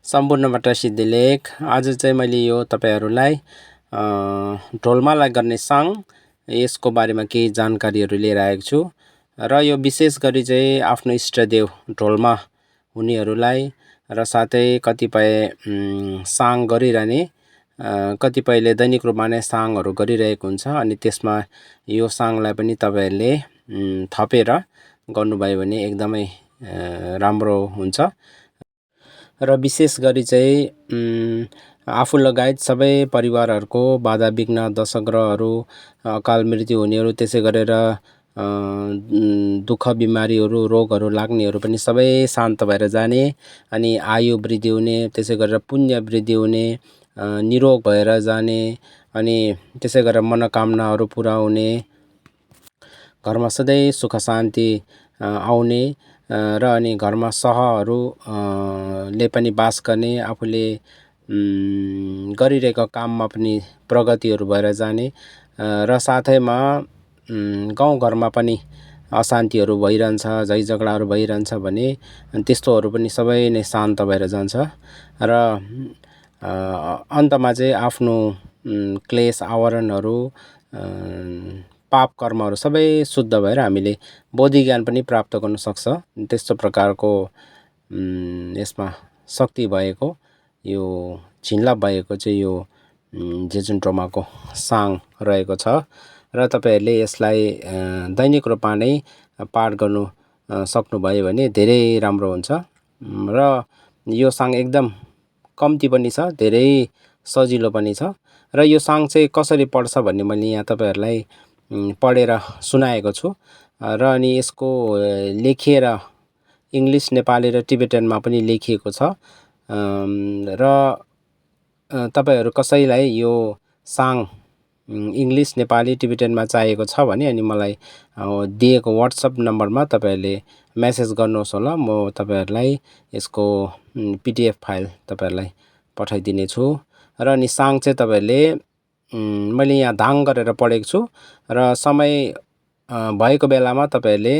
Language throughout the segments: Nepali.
सम्पूर्णबाट सिद्धिलेख। आज चाहिँ मैले यो तपाईहरुलाई ढोलमाला गर्ने साङ यसको बारेमा केही जानकारीहरु लिएर आएको छु र यो विशेष गरी चाहिँ आफ्नो इष्टदेव ढोलमा हुनेहरुलाई र साथै कतिपय साङ गरिरहने कतिपयले दैनिक रूपमा नै साङहरु गरिरहेको हुन्छ अनि त्यसमा यो साङलाई पनि तपाईहरुले थपेर गर्नुभयो भने एकदमै राम्रो हुन्छ र विशेष गरी चाहिँ आफू लगायत सबै परिवारहरुको बाधा विघ्न दशग्रहहरु अकाल मृत्यु हुनेहरु त्यसै गरेर दुःख बिमारीहरु रोगहरु लाग्नेहरु पनि सबै शान्त भएर जाने अनि आयु वृद्धि हुने त्यसै गरेर पुण्य वृद्धि हुने निरोग भएर जाने अनि त्यसै गरेर मनोकामनाहरु पूरा हुने घरमा सधैं सुख शान्ति आउने र अनि घरमा सहहरु ले पनि बास गर्ने आफूले गरिरहेको काममा पनि प्रगतिहरु भएर जाने र साथैमा गाउँ घरमा पनि अशान्तिहरु भइरहन्छ झैझगडाहरु भइरहन्छ भने त्यस्तोहरु पनि सबै नै शान्त भएर जान्छ र अन्तमा चाहिँ आफ्नो क्लेश आवरणहरु पाप कर्महरु सबै शुद्ध भएर हामीले बोधि ज्ञान पनि प्राप्त गर्न सक्छ। त्यस्तो प्रकारको यसमा शक्ति भएको यो झिनला भएको चाहिँ यो जेजुनटोमाको साङ रहेको छ र तपाईहरुले यसलाई दैनिक रूपमा नै पाठ गर्नु सक्नुभयो भने धेरै राम्रो हुन्छ र यो साङ एकदम कम्ती पनि छ धेरै सजिलो पनि छ र यो साङ चाहिँ कसरी पढ्छ भन्ने मैले यहाँ तपाईहरुलाई पढेर सुनाएको छु र अनि यसको लेखिएर इंग्लिश नेपाली र टिबेटनमा पनि लेखिएको छ र तपाईहरु कसैलाई यो साङ इंग्लिश नेपाली टिबेटनमा चाहिएको छ भने अनि मलाई दिएको WhatsApp नम्बरमा तपाईहरुले मेसेज गर्नुहोस् होला म तपाईहरुलाई यसको PDF फाइल तपाईहरुलाई पठाइदिने छु र अनि साङ चाहिँ तपाईहरुले मैले यहाँ धाङ गरेर पढेको छु र समय भएको बेलामा तपाईहरुले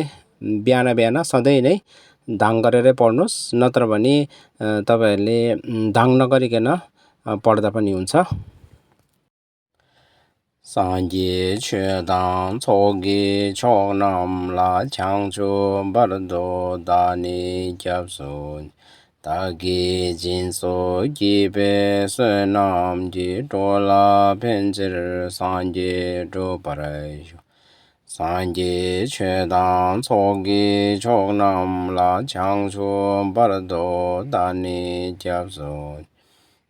बिहान बिहान सधैं नै धाङ गरेरै पढ्नुस् नत्र भने तपाईहरुले धाङ नगरिकन पढ्दा पनि हुन्छ। सांगे छेदाङ छोगे छोगनाम ला छाङचो बरदो दानी ज्याप्सो तागे जिन्सो गिबे सनाम जी टोला पेंजर सांगे डो परायो सांगे छेदाङ छोगे छोगनाम ला छाङचो बरदो दानी ज्याप्सो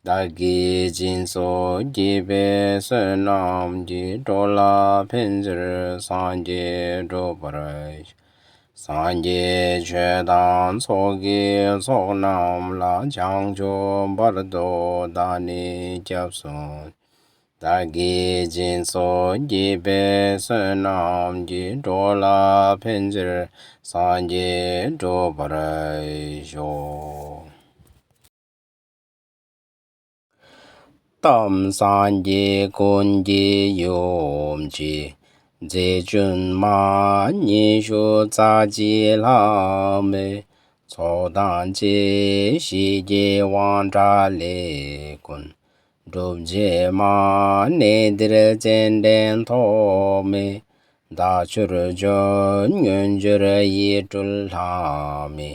तागे जिन्सो गिबे सनाम जी टोला पेंजर सांगे डो परायो सांगे छेदाङ छोगे छोगनाम ला छाङचो बरदो दानी ज्याप्सो तागे जिन्सो गिबे सनाम जी टोला पेंजर सांगे डो परायो तम सांगे कुंजी योमजी जेजुन मा निशो चाजी लामे छोदान जे शिजे वांडा ले कुन डोबजे मा नेदर जेंडेन थोमे दाचुर जन युंजुर ये टुल्हामे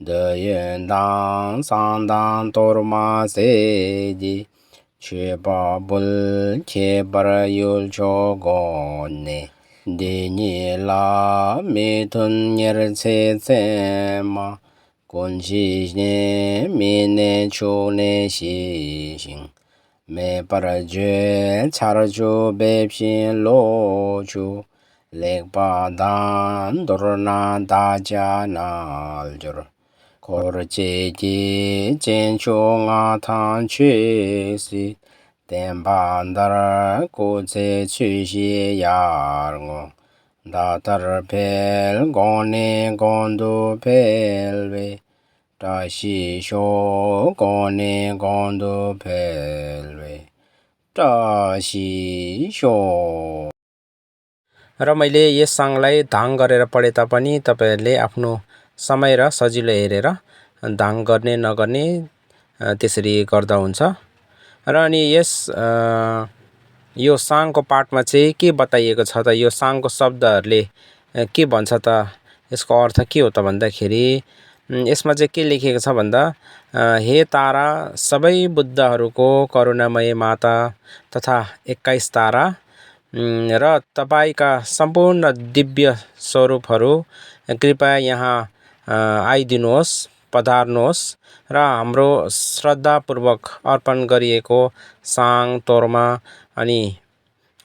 दयन दां सांदां तोरमा सेजी छेबा बुल छेबर युल चोगोने देनी ला मेथुन यर छे छेमा कुंशी ने मेने चोने शीशिंग मे पर जे छार जो बेप्शिन लो चो लेकपा दान दुरना दाजा नाल जुर खोर चेजी चेन चोंगा थान चेसी तेंबांदर कोचे चुशी यारंगो दातर पेल गोने गोंदो पेलवे ताशी शो गोने गोंदो पेलवे ताशी शो र मैले यस साङलाई धाङ गरेर पढे तापनि तपाईहरुले आफ्नो समय र सजिलो हेरेर धाङ गर्ने नगर्ने त्यसरी गर्दा हुन्छ। र अनि यो साङको पाठमा चाहिँ के बताइएको छ त, यो साङको शब्दहरूले के भन्छ त, यसको अर्थ के हो त भन्दाखेरि यसमा चाहिँ के लेखिएको छ भन्दा, हे तारा, सबै बुद्धहरूको करुणामय माता तथा 21 तारा र तपाईका सम्पूर्ण दिव्य स्वरूपहरू, कृपया यहाँ आइदिनुहोस्, पधार्नुहोस् र हाम्रो श्रद्धापूर्वक अर्पण गरिएको साङ, तोर्मा अनि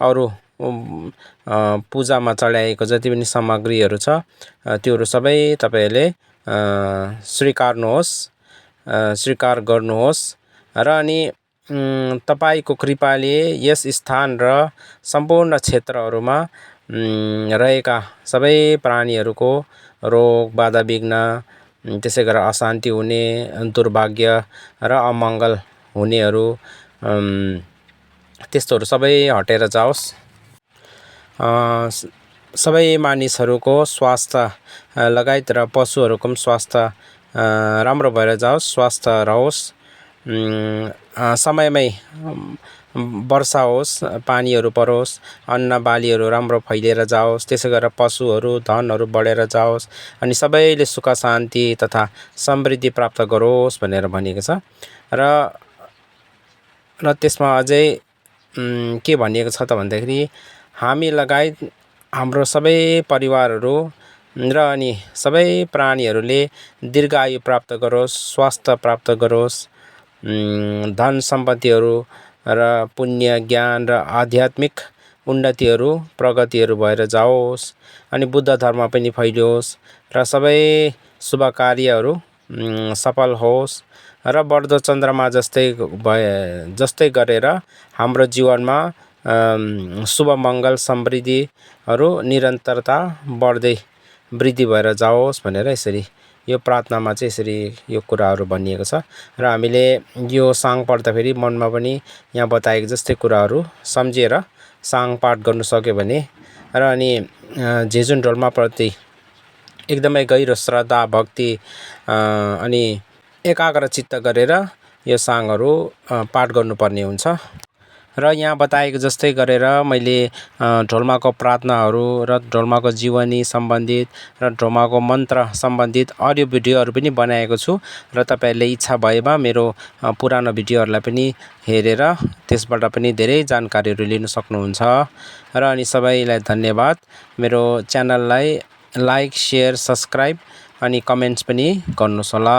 अरू पूजामा चढाएको जति पनि सामग्रीहरू छ त्योहरू सबै तपाईहरूले स्वीकार गर्नुहोस् र अनि तपाईको कृपाले यस स्थान र सम्पूर्ण क्षेत्रहरूमा रहेका सबै प्राणीहरूको रोग, बाधा विघ्न, त्यसै गरेर अशान्ति हुने, दुर्भाग्य र अमङ्गल हुनेहरू त्यस्तोहरू सबै हटेर जाओस्। सबै मानिसहरूको स्वास्थ्य लगायत र पशुहरूको पनि स्वास्थ्य राम्रो भएर जाओस्, स्वास्थ्य रहोस्, समयमै वर्षा होस्, पानीहरू परोस्, अन्न बालीहरू राम्रो फैलिएर जाओस्, त्यसै गरेर पशुहरू, धनहरू बढेर जाओस् अनि सबैले सुख शान्ति तथा समृद्धि प्राप्त गरोस् भनेर भनिएको छ। र त्यसमा अझै के भनिएको छ त भन्दाखेरि, हामी लगायत हाम्रो सबै परिवारहरू र अनि सबै प्राणीहरूले दीर्घायु प्राप्त गरोस्, स्वास्थ्य प्राप्त गरोस्, धन सम्पत्तिहरू र पुण्य, ज्ञान र आध्यात्मिक उन्नतिहरू, प्रगतिहरू भएर जाओस् अनि बुद्ध धर्म पनि फैलियोस् र सबै शुभ कार्यहरू सफल होस् र बढ्दो चन्द्रमा जस्तै गरेर हाम्रो जीवनमा शुभ मङ्गल समृद्धिहरू निरन्तरता बढ्दै वृद्धि भएर जाओस् भनेर यसरी यो प्रार्थनामा चाहिँ यसरी यो कुराहरू भनिएको छ। र हामीले यो साङ पढ्दाखेरि मनमा पनि यहाँ बताएको जस्तै कुराहरू सम्झेर साङ पाठ गर्नु सक्यो भने र अनि झेजुन डोल्माप्रति एकदमै गहिरो श्रद्धा, भक्ति अनि एकाग्रचित्त गरेर यो साङहरू पाठ गर्नुपर्ने हुन्छ। र यहाँ बताएको जस्तै गरेर मैले ढोल्माको प्रार्थनाहरू र ढोल्माको जीवनी सम्बन्धित र ढोल्माको मन्त्र सम्बन्धित अडियो भिडियोहरू पनि बनाएको छु र तपाईँहरूले इच्छा भएमा मेरो पुरानो भिडियोहरूलाई पनि हेरेर त्यसबाट पनि धेरै जानकारीहरू लिन सक्नुहुन्छ। र अनि सबैलाई धन्यवाद। मेरो च्यानललाई लाइक, सेयर, सब्सक्राइब अनि कमेन्ट्स पनि गर्नुहोस् होला।